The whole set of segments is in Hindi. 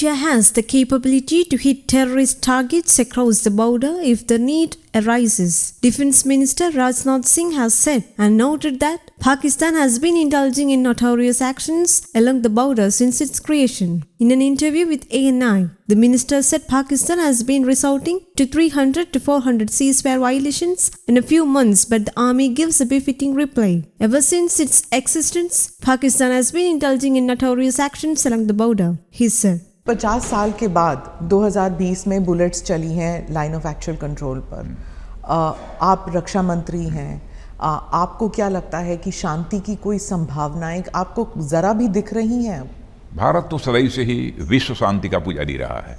India has the capability to hit terrorist targets across the border if the need arises, Defence Minister Rajnath Singh has said, and noted that Pakistan has been indulging in notorious actions along the border since its creation. In an interview with ANI, the minister said Pakistan has been resorting to 300 to 400 ceasefire violations in a few months, but the army gives a befitting reply. Ever since its existence, Pakistan has been indulging in notorious actions along the border, he said. 50 साल के बाद 2020 में बुलेट्स चली हैं लाइन ऑफ एक्चुअल कंट्रोल पर। आप रक्षा मंत्री हैं, आपको क्या लगता है कि शांति की कोई संभावनाएं आपको ज़रा भी दिख रही हैं? भारत तो सदैव से ही विश्व शांति का पुजारी रहा है।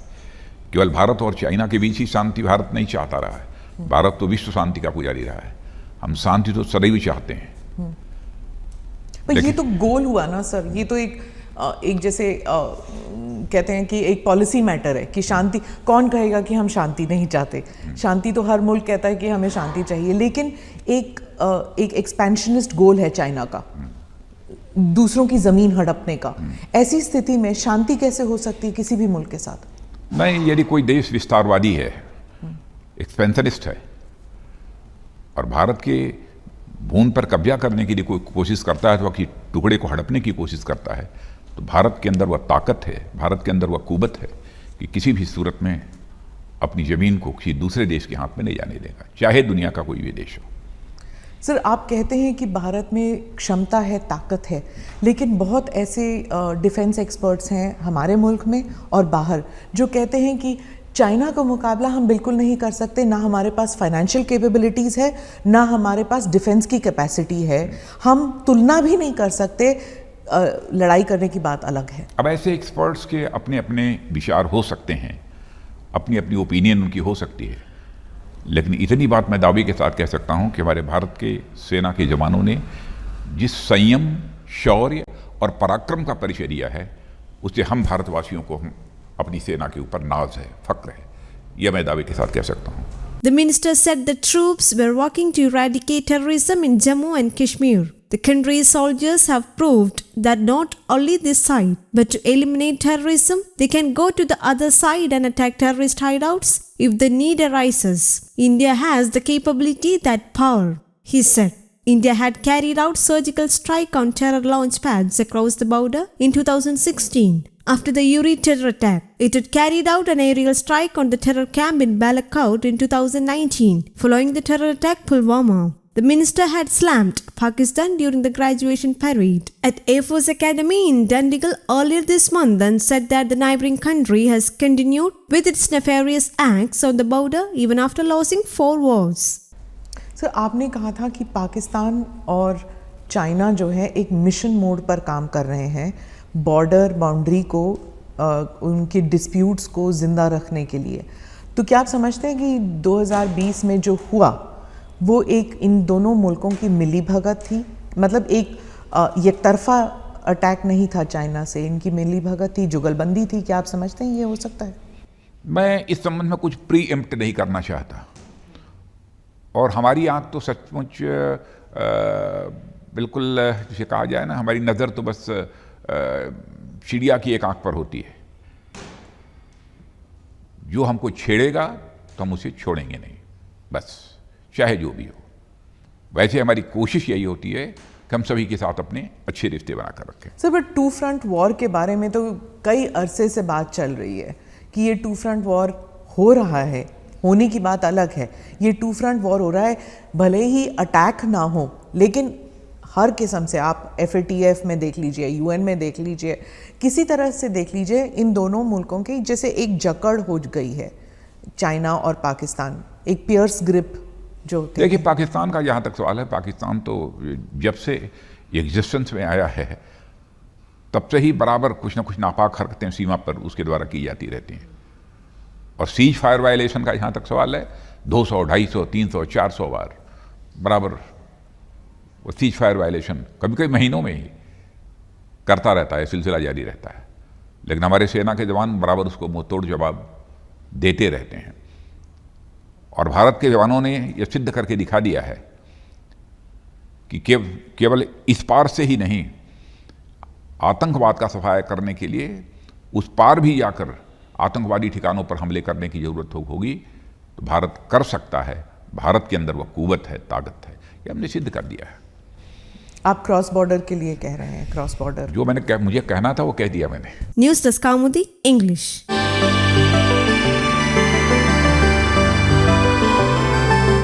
केवल भारत और चाइना के बीच ही शांति भारत नहीं चाहता रहा है। भारत तो विश्व शांति का पुजारी रहा है। हम शांति तो सदैव चाहते हैं। पर ये तो गोल हुआ ना सर, ये तो एक जैसे कहते हैं कि एक पॉलिसी मैटर है कि शांति, कौन कहेगा कि हम शांति नहीं चाहते? शांति तो हर मुल्क कहता है कि हमें शांति चाहिए, लेकिन एक एक्सपेंशनिस्ट गोल है चाइना का, दूसरों की जमीन हड़पने का। ऐसी स्थिति में शांति कैसे हो सकती है किसी भी मुल्क के साथ? नहीं, यदि कोई देश विस्तारवादी है, एक्सपेंशनिस्ट है और भारत के भूमि पर कब्जा करने के लिए कोई कोशिश करता है, तो कि टुकड़े को हड़पने की कोशिश करता है, तो भारत के अंदर वह ताकत है, भारत के अंदर वह कुवत है कि किसी भी सूरत में अपनी ज़मीन को किसी दूसरे देश के हाथ में नहीं जाने देगा, चाहे दुनिया का कोई भी देश हो। सर, आप कहते हैं कि भारत में क्षमता है, ताकत है, लेकिन बहुत ऐसे डिफेंस एक्सपर्ट्स हैं हमारे मुल्क में और बाहर जो कहते हैं कि चाइना का मुकाबला हम बिल्कुल नहीं कर सकते, ना हमारे पास फाइनेंशियल कैपेबिलिटीज़ है, ना हमारे पास डिफेंस की कैपेसिटी है, हम तुलना भी नहीं कर सकते, लड़ाई करने की बात अलग है। अब ऐसे एक्सपर्ट्स के अपने अपने विचार हो सकते हैं, अपनी अपनी ओपिनियन उनकी हो सकती है, लेकिन इतनी बात मैं दावे के साथ कह सकता हूं कि हमारे भारत के सेना के जवानों ने जिस संयम, शौर्य और पराक्रम का परिचय दिया है, उससे हम भारतवासियों को अपनी सेना के ऊपर नाज है, फक्र है, यह मैं दावे के साथ कह सकता हूं। The minister said the troops were working to eradicate terrorism in Jammu and Kashmir. The country's soldiers have proved that not only this side, but to eliminate terrorism, they can go to the other side and attack terrorist hideouts if the need arises. India has the capability, that power, he said. India had carried out surgical strike on terror launch pads across the border in 2016. After the Uri terror attack, it had carried out an aerial strike on the terror camp in Balakot in 2019, following the terror attack Pulwama. The minister had slammed Pakistan during the graduation parade at Air Force Academy in Dundigal earlier this month and said that the neighboring country has continued with its nefarious acts on the border even after losing 4 wars. Sir, आपने कहा था कि पाकिस्तान और चाइना जो है एक मिशन मोड पर काम कर रहे हैं, बॉर्डर बाउंड्री को, उनके डिस्प्यूट्स को ज़िंदा रखने के लिए। तो क्या आप समझते हैं कि 2020 में जो हुआ वो एक इन दोनों मुल्कों की मिली भगत थी? मतलब एक तरफा अटैक नहीं था चाइना से, इनकी मिली भगत थी, जुगलबंदी थी। क्या आप समझते हैं ये हो सकता है? मैं इस संबंध में कुछ प्री एम्प्ट नहीं करना चाहता, और हमारी आंख तो सचमुच बिल्कुल जिसे कहा जाए ना, हमारी नज़र तो बस चिड़िया की एक आंख पर होती है। जो हमको छेड़ेगा तो हम उसे छोड़ेंगे नहीं, बस चाहे जो भी हो। वैसे हमारी कोशिश यही होती है कि हम सभी के साथ अपने अच्छे रिश्ते बनाकर रखें। सर, बट 2 फ्रंट वॉर के बारे में तो कई अरसे से बात चल रही है कि ये 2 फ्रंट वॉर हो रहा है, होने की बात अलग है। ये 2 फ्रंट वॉर हो रहा है, भले ही अटैक ना हो, लेकिन हर किस्म से आप FATF में देख लीजिए, UN में देख लीजिए, किसी तरह से देख लीजिए, इन दोनों मुल्कों की जैसे एक जकड़ हो गई है, चाइना और पाकिस्तान, एक पियर्स ग्रिप जो। देखिए, पाकिस्तान का जहाँ तक सवाल है, पाकिस्तान तो जब से एग्जिस्टेंस में आया है तब से ही बराबर कुछ ना कुछ नापाक हरकतें सीमा पर उसके द्वारा की जाती रहती हैं। और सीज फायर वायलेशन का जहाँ तक सवाल है, 200, 250, 300, 400 बार बराबर वो सीज फायर वायलेशन कभी कभी महीनों में ही करता रहता है, सिलसिला जारी रहता है, लेकिन हमारे सेना के जवान बराबर उसको मुंह तोड़ जवाब देते रहते हैं। और भारत के जवानों ने यह सिद्ध करके दिखा दिया है कि केवल इस पार से ही नहीं, आतंकवाद का सफाया करने के लिए उस पार भी जाकर आतंकवादी ठिकानों पर हमले करने की ज़रूरत होगी तो भारत कर सकता है। भारत के अंदर वह कुव्वत है, ताकत है, ये हमने सिद्ध कर दिया है। आप क्रॉस बॉर्डर के लिए कह रहे हैं, क्रॉस बॉर्डर जो मुझे कहना था वो कह दिया मैंने। News Desk Kaumudy, English.